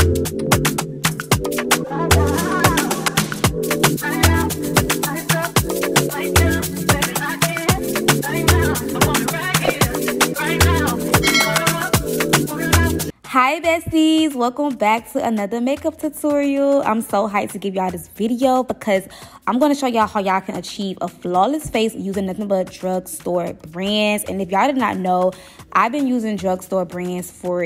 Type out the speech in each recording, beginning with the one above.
Hi besties, welcome back to another makeup tutorial. I'm so hyped to give y'all this video because I'm going to show y'all how y'all can achieve a flawless face using nothing but drugstore brands. And if y'all did not know, I've been using drugstore brands for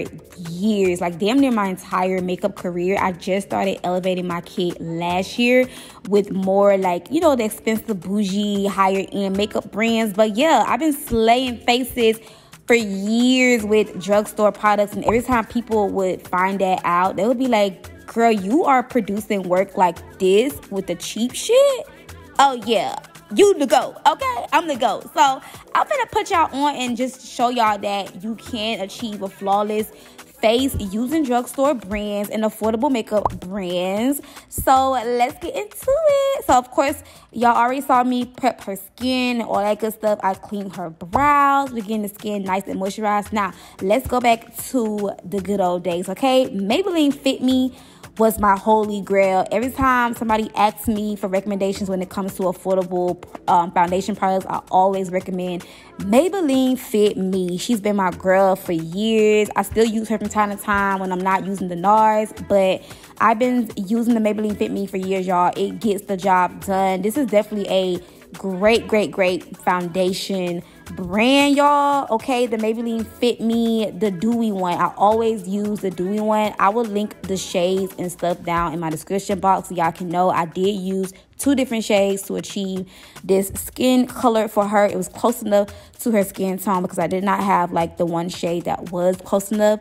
years, like damn near my entire makeup career. I just started elevating my kit last year with more like, you know, the expensive bougie higher end makeup brands. But yeah, I've been slaying faces for years with drugstore products, and every time people would find that out, they would be like, girl, you are producing work like this with the cheap shit? Oh yeah, you the go, okay? I'm the go. So I'm gonna put y'all on and just show y'all that you can achieve a flawless face using drugstore brands and affordable makeup brands. So let's get into it. So of course, y'all already saw me prep her skin, all that good stuff. I cleaned her brows. We're getting the skin nice and moisturized. Now let's go back to the good old days, okay? Maybelline FitMe was my holy grail. Every time somebody asks me for recommendations when it comes to affordable foundation products, I always recommend Maybelline FitMe. She's been my girl for years. I still use her from time to time when I'm not using the NARS, but I've been using the Maybelline FitMe for years, y'all. It gets the job done. This is definitely a great foundation brand, y'all. Okay, the Maybelline FitMe, the dewy one. I always use the dewy one. I will link the shades and stuff down in my description box so y'all can know I did use 2 different shades to achieve this skin color for her. It was close enough to her skin tone because I did not have like the one shade that was close enough.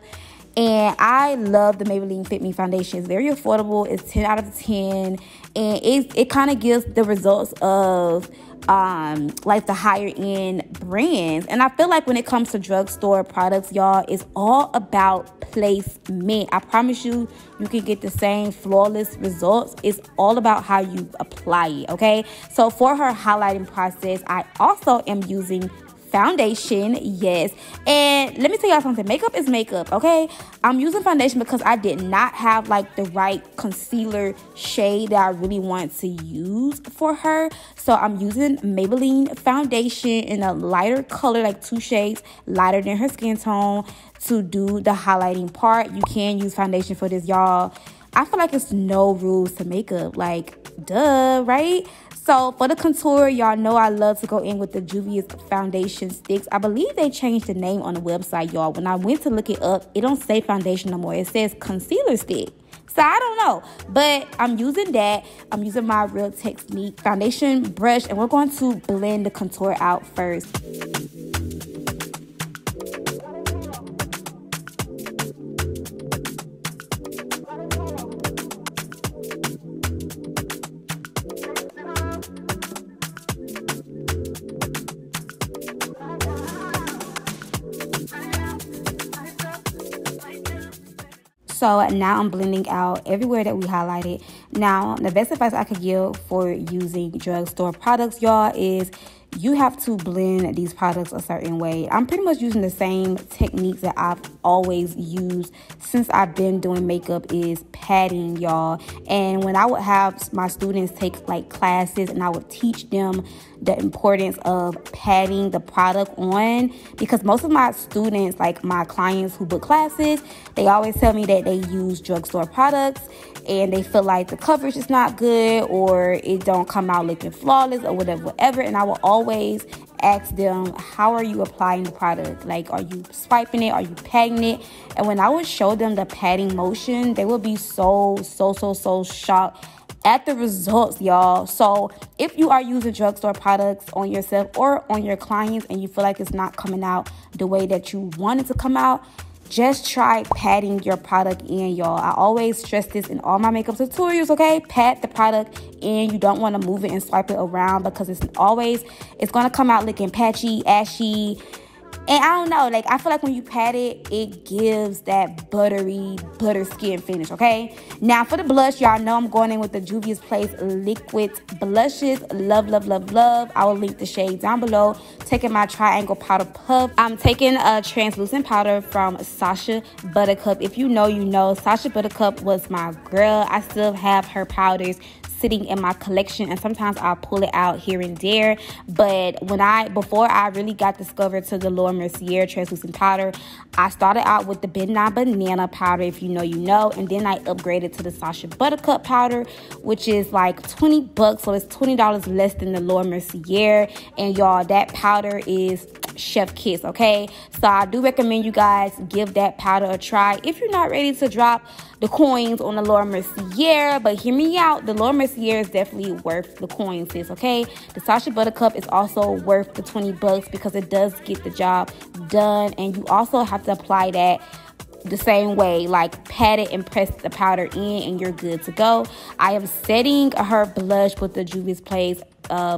And I love the Maybelline FitMe foundation. It's very affordable. It's 10 out of 10. And it kind of gives the results of like the higher end brands. And I feel like when it comes to drugstore products, y'all, it's all about placement. I promise you, you can get the same flawless results. It's all about how you apply it, okay? So for her highlighting process, I also am using foundation, yes. And let me tell y'all something, makeup is makeup, okay? I'm using foundation because I did not have like the right concealer shade that I really want to use for her. So I'm using Maybelline foundation in a lighter color, like 2 shades lighter than her skin tone, to do the highlighting part. You can use foundation for this, y'all. I feel like it's no rules to makeup, like duh, right? So for the contour, y'all know I love to go in with the Juvias foundation sticks. I believe they changed the name on the website, y'all. When I went to look it up, it don't say foundation no more. It says concealer stick. So I don't know, but I'm using that. I'm using my Real Technique foundation brush, and we're going to blend the contour out first. So now I'm blending out everywhere that we highlighted. Now, the best advice I could give for using drugstore products, y'all, is you have to blend these products a certain way. I'm pretty much using the same techniques that I've always used since I've been doing makeup, is patting, y'all. And when I would have my students take like classes and I would teach them the importance of patting the product on, because most of my students, like my clients who book classes, they always tell me that they use drugstore products and they feel like the coverage is not good or it don't come out looking flawless or whatever. And I will always ask them, how are you applying the product? Like, are you swiping it? Are you patting it? And when I would show them the patting motion, they would be so shocked at the results, y'all. So if you are using drugstore products on yourself or on your clients and you feel like it's not coming out the way that you want it to come out, just try patting your product in, y'all. I always stress this in all my makeup tutorials, okay? Pat the product in. You don't want to move it and swipe it around because it's going to come out looking patchy, ashy, And I don't know, like, I feel like when you pat it, it gives that buttery, butter skin finish, okay? Now, for the blush, y'all know I'm going in with the Juvias Place Liquid Blushes. Love, love, love, love. I will link the shade down below. Taking my Triangle Powder Puff. I'm taking a translucent powder from Sasha Buttercup. If you know, you know. Sasha Buttercup was my girl. I still have her powders sitting in my collection, and sometimes I'll pull it out here and there. But before I really got discovered to the Laura Mercier translucent powder, I started out with the Midnight Banana powder. If you know, you know. And then I upgraded to the Sasha Buttercup powder, which is like 20 bucks, so it's $20 less than the Laura Mercier. And y'all, that powder is chef kiss, okay? So I do recommend you guys give that powder a try if you're not ready to drop the coins on the Laura Mercier. But hear me out, the Laura Mercier is definitely worth the coins, sis, okay? The Sasha Buttercup is also worth the 20 bucks because it does get the job done. And you also have to apply that the same way, like pat it and press the powder in, and you're good to go. I am setting her blush with the Juvias Place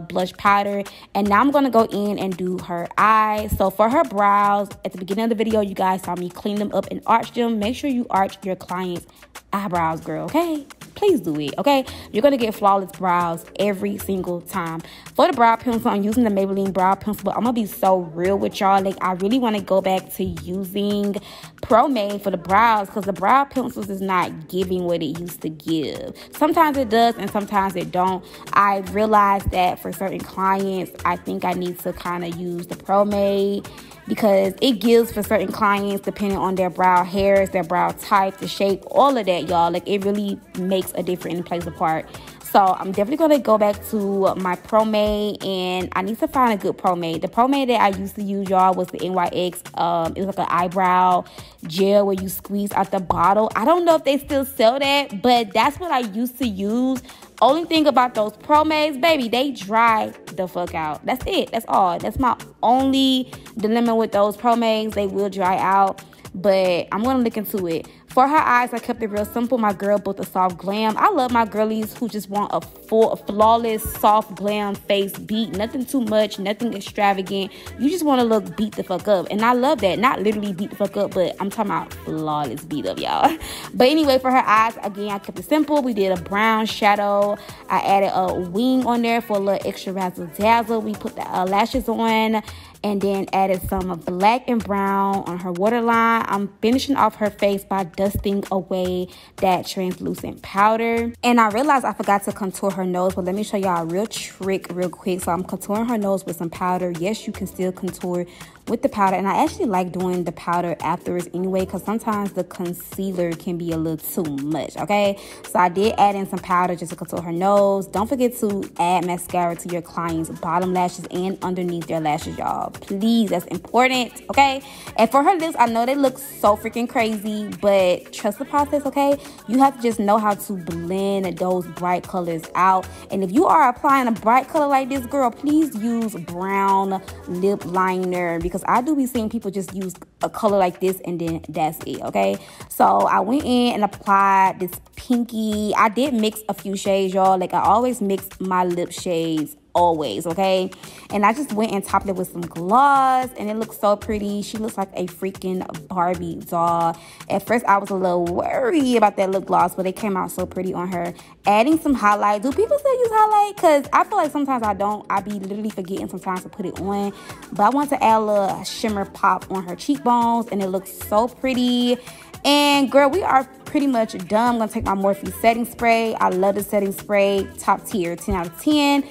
blush powder, and now I'm gonna go in and do her eyes. So for her brows, at the beginning of the video, you guys saw me clean them up and arch them. Make sure you arch your client's eyebrows, girl, okay? Please do it, okay? You're gonna get flawless brows every single time. For the brow pencil, I'm using the Maybelline Brow pencil, but I'm gonna be so real with y'all. Like, I really want to go back to using Pro Made for the brows, because the brow pencils is not giving what it used to give. Sometimes it does and sometimes it don't. I realized that for certain clients, I think I need to kind of use the Pro Made, because it gives for certain clients depending on their brow hairs, their brow type, the shape, all of that, y'all. Like, it really makes a difference and plays a part. So I'm definitely going to go back to my Pro Made, and I need to find a good Pro Made. The Pro Made that I used to use, y'all, was the NYX. It was like an eyebrow gel where you squeeze out the bottle. I don't know if they still sell that, but that's what I used to use. Only thing about those Pro Mades, baby, they dry the fuck out. That's it. That's all. That's my only dilemma with those Pro Mades. They will dry out, but I'm going to look into it. For her eyes, I kept it real simple. My girl built a soft glam. I love my girlies who just want a flawless, soft glam face beat. Nothing too much, nothing extravagant. You just want to look beat the fuck up. And I love that. Not literally beat the fuck up, but I'm talking about flawless beat up, y'all. But anyway, for her eyes, again, I kept it simple. We did a brown shadow. I added a wing on there for a little extra razzle dazzle. We put the lashes on, and then added some black and brown on her waterline. I'm finishing off her face by dusting away that translucent powder. And I realized I forgot to contour her nose, but let me show y'all a real trick real quick. So I'm contouring her nose with some powder. Yes, you can still contour with the powder, and I actually like doing the powder afterwards anyway, because sometimes the concealer can be a little too much, okay? So I did add in some powder just to contour her nose. Don't forget to add mascara to your client's bottom lashes and underneath their lashes, y'all. Please, that's important, okay? And for her lips, I know they look so freaking crazy, but trust the process, okay? You have to just know how to blend those bright colors out. And if you are applying a bright color like this, girl, please use brown lip liner, because I do be seeing people just use a color like this and then that's it, okay? So I went in and applied this pinky. I did mix a few shades, y'all. Like, I always mix my lip shades always, okay? And I just went and topped it with some gloss, and it looks so pretty. She looks like a freaking Barbie doll. At first, I was a little worried about that lip gloss, but it came out so pretty on her. Adding some highlight. Do people still use highlight? Because I feel like sometimes I don't. I be literally forgetting sometimes to put it on. But I want to add a little shimmer pop on her cheekbones, and it looks so pretty. And girl, we are pretty much done. I'm going to take my Morphe setting spray. I love the setting spray. Top tier, 10 out of 10.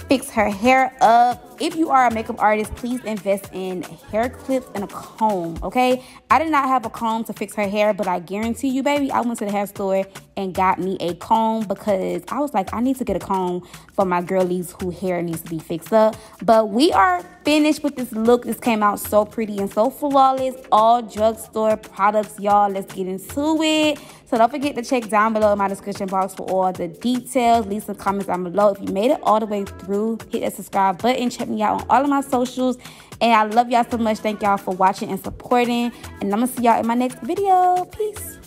Fix her hair up. If you are a makeup artist, please invest in hair clips and a comb, okay? I did not have a comb to fix her hair, but I guarantee you, baby, I went to the hair store and got me a comb, because I was like, I need to get a comb for my girlies who hair needs to be fixed up. But we are finished with this look. This came out so pretty and so flawless. All drugstore products, y'all. Let's get into it. So don't forget to check down below in my description box for all the details. Leave some comments down below. If you made it all the way through, hit that subscribe button. Check me out on all of my socials. And I love y'all so much. Thank y'all for watching and supporting. And I'm going to see y'all in my next video. Peace.